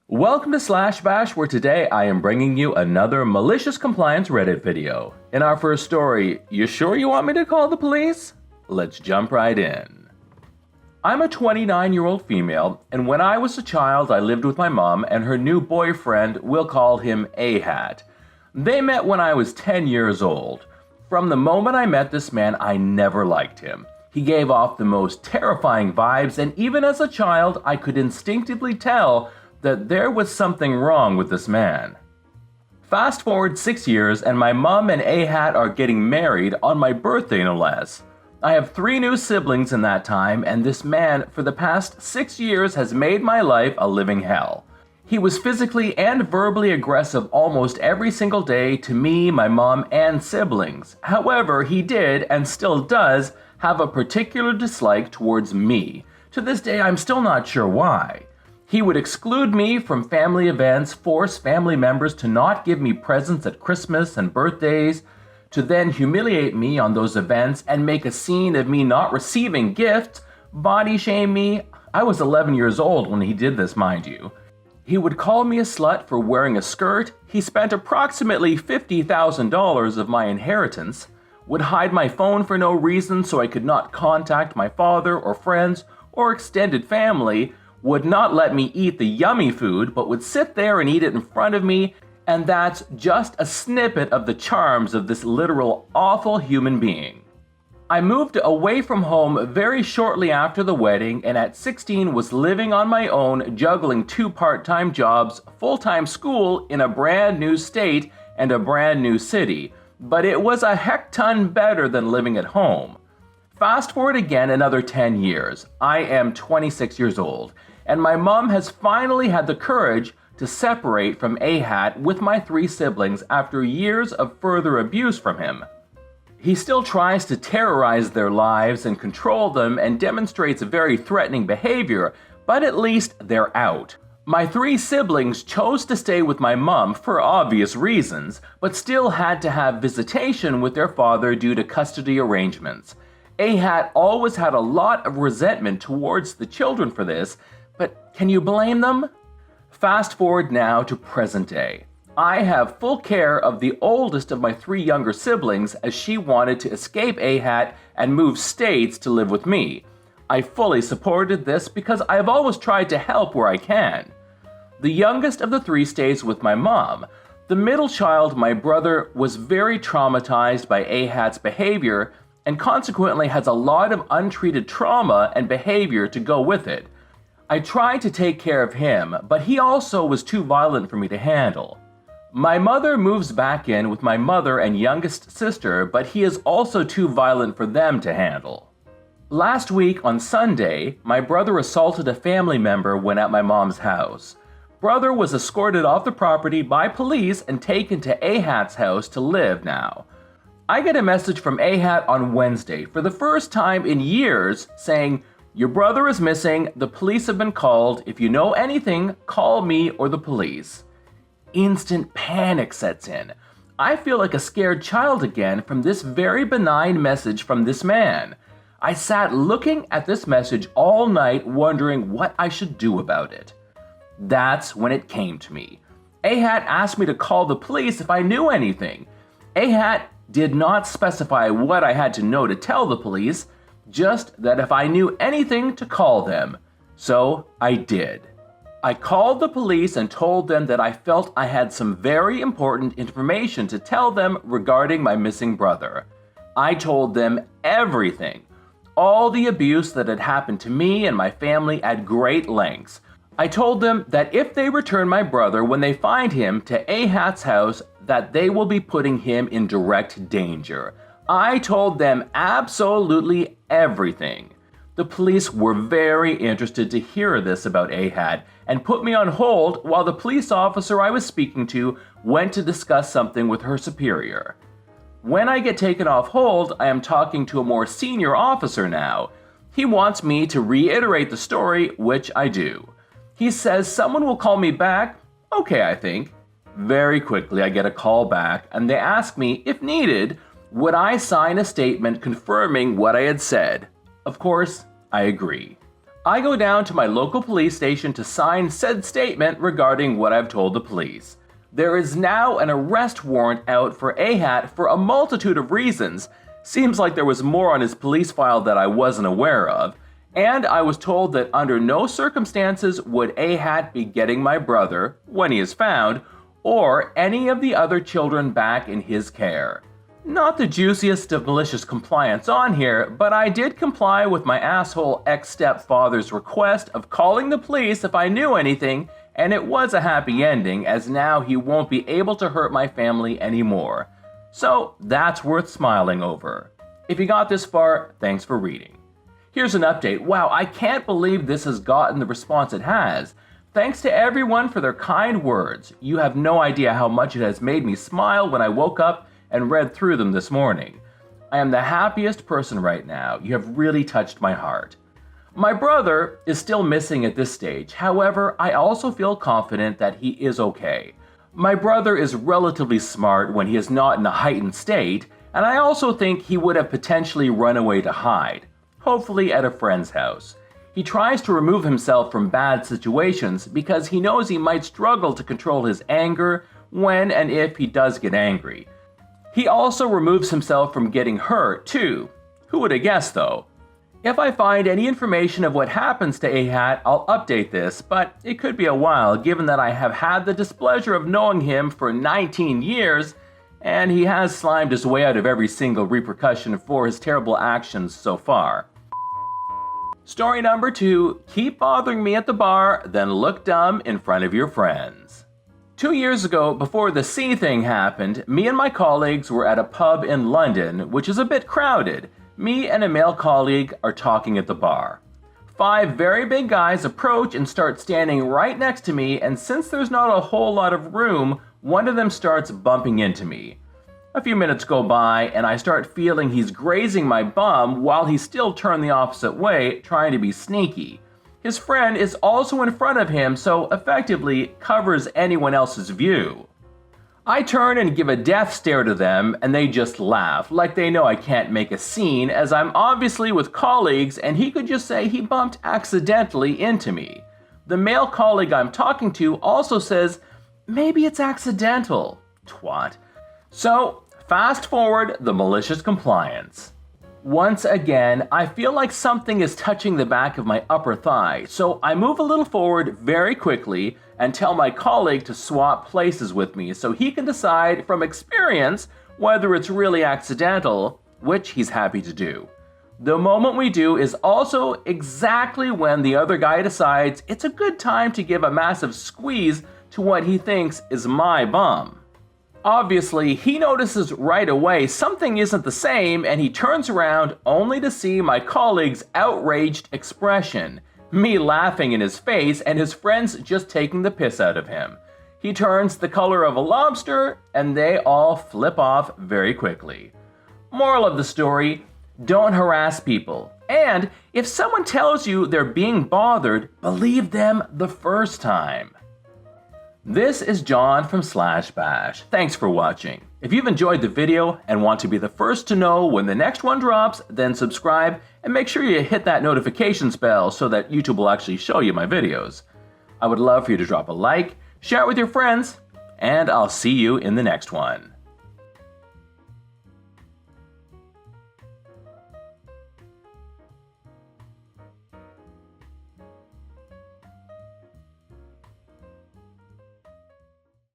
Welcome to Slash Bash, where today I am bringing you another malicious compliance Reddit video. In our first story, you sure you want me to call the police? Let's jump right in. I'm a 29-year-old female, and when I was a child I lived with my mom and her new boyfriend, we'll call him A-Hat. They met when I was 10 years old. From the moment I met this man, I never liked him. He gave off the most terrifying vibes, and even as a child, I could instinctively tell that there was something wrong with this man. Fast forward 6 years, and my mom and A-Hat are getting married on my birthday, no less. I have 3 new siblings in that time, and this man, for the past 6 years, has made my life a living hell. He was physically and verbally aggressive almost every single day to me, my mom, and siblings. However, he did, and still does, have a particular dislike towards me. To this day, I'm still not sure why. He would exclude me from family events, force family members to not give me presents at Christmas and birthdays, to then humiliate me on those events and make a scene of me not receiving gifts, body shame me. I was 11 years old when he did this, mind you. He would call me a slut for wearing a skirt. He spent approximately $50,000 of my inheritance, would hide my phone for no reason so I could not contact my father or friends or extended family, would not let me eat the yummy food but would sit there and eat it in front of me, and that's just a snippet of the charms of this literal awful human being. I moved away from home very shortly after the wedding, and at 16 was living on my own, juggling 2 part-time jobs, full-time school in a brand new state and a brand new city. But it was a heck ton better than living at home. Fast forward again another 10 years. I am 26 years old, and my mom has finally had the courage to separate from A-Hat with my 3 siblings after years of further abuse from him. He still tries to terrorize their lives and control them and demonstrates very threatening behavior, but at least they're out. My 3 siblings chose to stay with my mom for obvious reasons, but still had to have visitation with their father due to custody arrangements. A-Hat always had a lot of resentment towards the children for this, but can you blame them? Fast forward now to present day. I have full care of the oldest of my 3 younger siblings as she wanted to escape A-Hat and move states to live with me. I fully supported this because I have always tried to help where I can. The youngest of the 3 stays with my mom. The middle child, my brother, was very traumatized by A-Hat's behavior and consequently has a lot of untreated trauma and behavior to go with it. I tried to take care of him, but he also was too violent for me to handle. My mother moves back in with my mother and youngest sister, but he is also too violent for them to handle. Last week on Sunday, my brother assaulted a family member when at my mom's house. Brother was escorted off the property by police and taken to A-Hat's house to live now. I get a message from A-Hat on Wednesday for the first time in years saying, "Your brother is missing, the police have been called, if you know anything, call me or the police." Instant panic sets in. I feel like a scared child again from this very benign message from this man. I sat looking at this message all night wondering what I should do about it. That's when it came to me. A-Hat asked me to call the police if I knew anything. A-Hat did not specify what I had to know to tell the police, just that if I knew anything to call them. So I did. I called the police and told them that I felt I had some very important information to tell them regarding my missing brother. I told them everything, all the abuse that had happened to me and my family at great lengths. I told them that if they return my brother when they find him to A-Hat's house, that they will be putting him in direct danger. I told them absolutely everything. The police were very interested to hear this about A-Hat and put me on hold while the police officer I was speaking to went to discuss something with her superior. When I get taken off hold, I am talking to a more senior officer now. He wants me to reiterate the story, which I do. He says someone will call me back. Okay, I think. Very quickly, I get a call back, and they ask me, if needed, would I sign a statement confirming what I had said? Of course, I agree. I go down to my local police station to sign said statement regarding what I've told the police. There is now an arrest warrant out for Ahat for a multitude of reasons. Seems like there was more on his police file that I wasn't aware of. And I was told that under no circumstances would Ahat be getting my brother, when he is found, or any of the other children back in his care. Not the juiciest of malicious compliance on here, but I did comply with my asshole ex-stepfather's request of calling the police if I knew anything, and it was a happy ending as now he won't be able to hurt my family anymore. So that's worth smiling over. If you got this far, thanks for reading. Here's an update. Wow, I can't believe this has gotten the response it has. Thanks to everyone for their kind words. You have no idea how much it has made me smile when I woke up and read through them this morning. I am the happiest person right now. You have really touched my heart. My brother is still missing at this stage. However, I also feel confident that he is okay. My brother is relatively smart when he is not in a heightened state, and I also think he would have potentially run away to hide, hopefully at a friend's house. He tries to remove himself from bad situations because he knows he might struggle to control his anger when and if he does get angry. He also removes himself from getting hurt, too. Who would have guessed, though? If I find any information of what happens to Ahat, I'll update this, but it could be a while given that I have had the displeasure of knowing him for 19 years, and he has slimed his way out of every single repercussion for his terrible actions so far. Story number 2, keep bothering me at the bar, then look dumb in front of your friends. 2 years ago, before the C thing happened, me and my colleagues were at a pub in London, which is a bit crowded. Me and a male colleague are talking at the bar. 5 very big guys approach and start standing right next to me, and since there's not a whole lot of room, one of them starts bumping into me. A few minutes go by, and I start feeling he's grazing my bum while he's still turned the opposite way, trying to be sneaky. His friend is also in front of him, so effectively covers anyone else's view. I turn and give a death stare to them, and they just laugh, like they know I can't make a scene, as I'm obviously with colleagues and he could just say he bumped accidentally into me. The male colleague I'm talking to also says, maybe it's accidental, twat. So, fast forward the malicious compliance. Once again, I feel like something is touching the back of my upper thigh, so I move a little forward very quickly and tell my colleague to swap places with me so he can decide from experience whether it's really accidental, which he's happy to do. The moment we do is also exactly when the other guy decides it's a good time to give a massive squeeze to what he thinks is my bum. Obviously, he notices right away something isn't the same, and he turns around only to see my colleague's outraged expression, me laughing in his face and his friends just taking the piss out of him. He turns the color of a lobster, and they all flip off very quickly. Moral of the story, don't harass people. And if someone tells you they're being bothered, believe them the first time. This is John from /bash. Thanks for watching. If you've enjoyed the video and want to be the first to know when the next one drops, then subscribe and make sure you hit that notifications bell so that YouTube will actually show you my videos. I would love for you to drop a like, share it with your friends, and I'll see you in the next one.